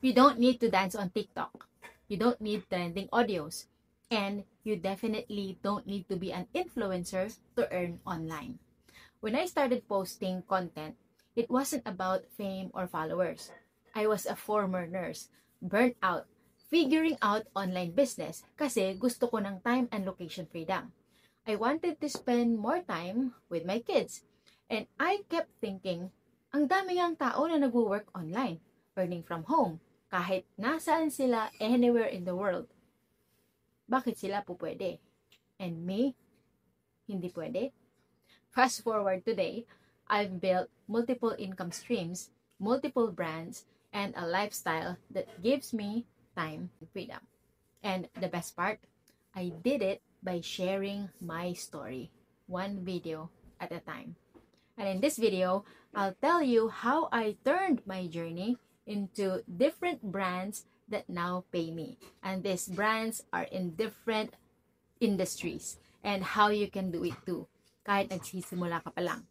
You don't need to dance on TikTok. You don't need trending audios. And you definitely don't need to be an influencer to earn online. When I started posting content, it wasn't about fame or followers. I was a former nurse, burnt out, figuring out online business kasi gusto ko ng time and location freedom. I wanted to spend more time with my kids. And I kept thinking, ang dami ngang tao na nagwo-work online, earning from home, kahit nasaan sila anywhere in the world. Bakit sila po pwede? And me, hindi pwede? Fast forward today, I've built multiple income streams, multiple brands, and a lifestyle that gives me time and freedom. And the best part, I did it by sharing my story, one video at a time. And in this video, I'll tell you how I turned my journey into different brands that now pay me. And these brands are in different industries and how you can do it too, kahit nagsisimula ka pa lang.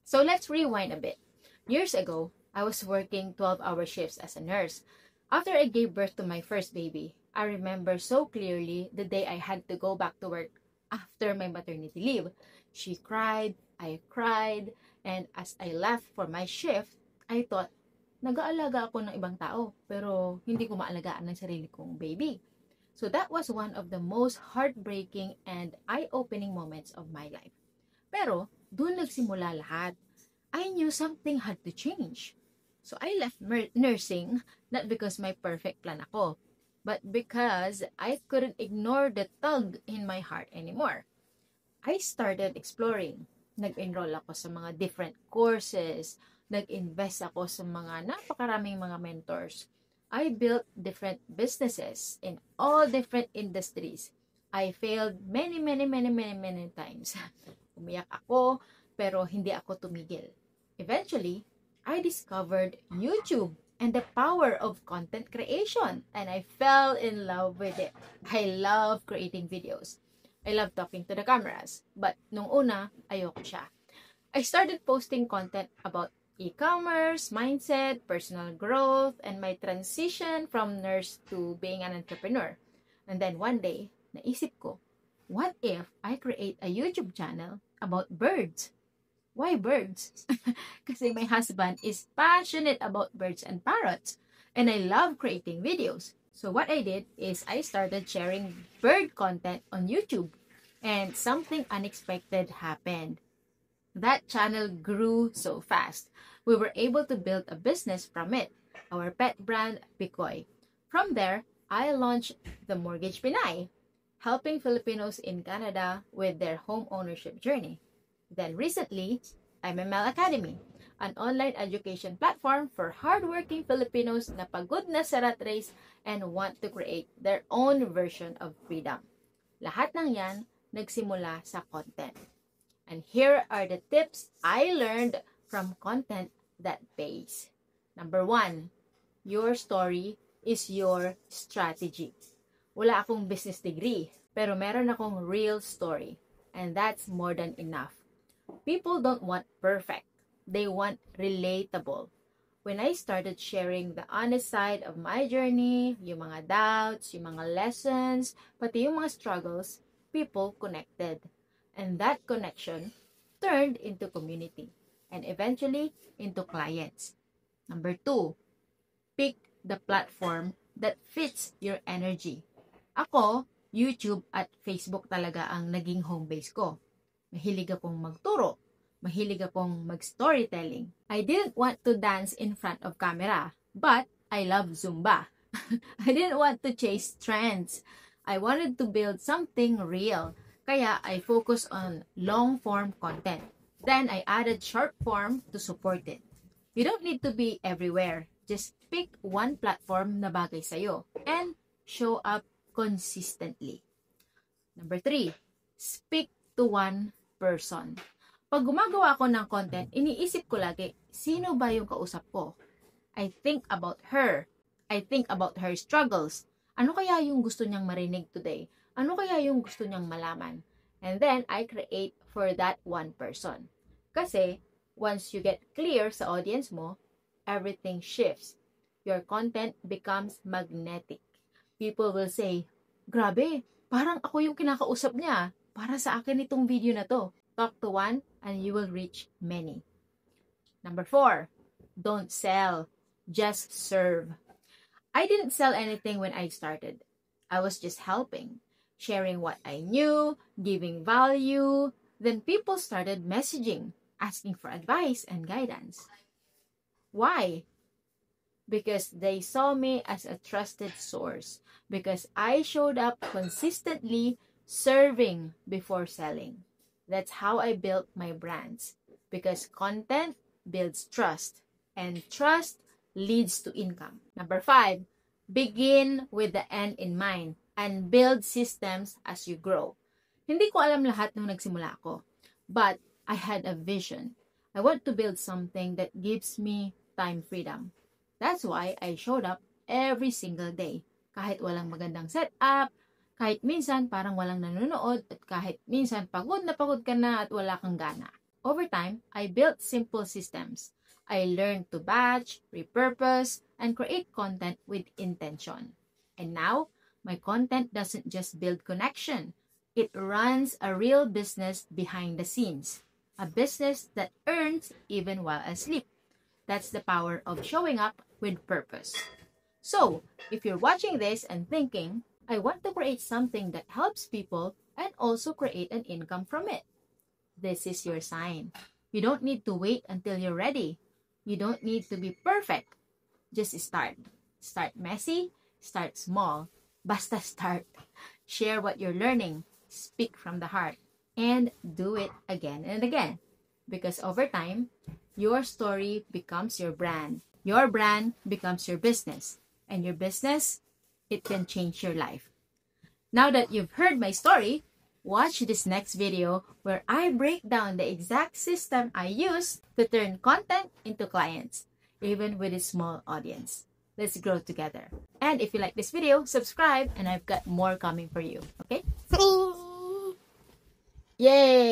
So let's rewind a bit. Years ago, I was working 12-hour shifts as a nurse. After I gave birth to my first baby, I remember so clearly the day I had to go back to work after my maternity leave. She cried, I cried, and as I left for my shift, I thought, nag-aalaga ako ng ibang tao, pero hindi ko maalagaan ng sarili kong baby. So that was one of the most heartbreaking and eye-opening moments of my life. Pero, doon nagsimula lahat. I knew something had to change. So I left nursing, not because my perfect plan ako, but because I couldn't ignore the tug in my heart anymore. I started exploring. Nag-enroll ako sa mga different courses. Nag-invest ako sa mga napakaraming mga mentors. I built different businesses in all different industries. I failed many times. Umiyak ako, pero hindi ako tumigil. Eventually, I discovered YouTube and the power of content creation, and I fell in love with it. I love creating videos. I love talking to the cameras, but nung una, ayoko siya. I started posting content about e-commerce, mindset, personal growth, and my transition from nurse to being an entrepreneur. And then one day, naisip ko, what if I create a YouTube channel about birds? Why birds? Kasi my husband is passionate about birds and parrots, and I love creating videos. So what I did is I started sharing bird content on YouTube, and something unexpected happened. That channel grew so fast. We were able to build a business from it, our pet brand, Picoy. From there, I launched The Mortgage Pinay, helping Filipinos in Canada with their home ownership journey. Then recently, MML Academy, an online education platform for hardworking Filipinos na pagod na sa rat race and want to create their own version of freedom. Lahat ng yan nagsimula sa content. And here are the tips I learned from content that pays. Number 1, your story is your strategy. Wala akong business degree, pero meron akong real story. And that's more than enough. People don't want perfect. They want relatable. When I started sharing the honest side of my journey, yung mga doubts, yung mga lessons, pati yung mga struggles, people connected. And that connection turned into community and eventually into clients. Number 2, pick the platform that fits your energy. Ako, YouTube at Facebook talaga ang naging home base ko. Mahilig akong magturo. Mahilig akong mag-storytelling. I didn't want to dance in front of camera, but I love Zumba. I didn't want to chase trends. I wanted to build something real. Kaya I focused on long-form content. Then I added short form to support it. You don't need to be everywhere. Just pick one platform na bagay sa'yo and show up consistently. Number 3, speak to one person. Pag gumagawa ako ng content, iniisip ko lagi, sino ba yung kausap ko? I think about her. I think about her struggles. Ano kaya yung gusto niyang marinig today? Ano kaya yung gusto niyang malaman? And then, I create for that one person. Kasi, once you get clear sa audience mo, everything shifts. your content becomes magnetic. People will say, grabe, parang ako yung kinakausap niya. Para sa akin itong video na to. Talk to one and you will reach many. Number 4, don't sell, just serve. I didn't sell anything when I started. I was just helping, sharing what I knew, giving value. Then people started messaging, asking for advice and guidance. Why? Because they saw me as a trusted source. Because I showed up consistently serving before selling. That's how I built my brands. Because content builds trust. And trust leads to income. Number 5, begin with the end in mind and build systems as you grow. Hindi ko alam lahat nung nagsimula ako. But I had a vision. I want to build something that gives me time freedom. That's why I showed up every single day. Kahit walang magandang setup, kahit minsan parang walang nanonood, at kahit minsan pagod ka na at wala kang gana. Over time, I built simple systems. I learned to batch, repurpose, and create content with intention. And now, my content doesn't just build connection. It runs a real business behind the scenes. A business that earns even while asleep. That's the power of showing up with purpose. So, if you're watching this and thinking, I want to create something that helps people and also create an income from it, this is your sign. You don't need to wait until you're ready. You don't need to be perfect. Just start. Start messy, start small. Basta start. Share what you're learning. Speak from the heart. And do it again and again. Because over time, your story becomes your brand. Your brand becomes your business. And your business, it can change your life. Now that you've heard my story, watch this next video where I break down the exact system I use to turn content into clients, even with a small audience. Let's grow together. And if you like this video, subscribe and I've got more coming for you. Okay? Yay!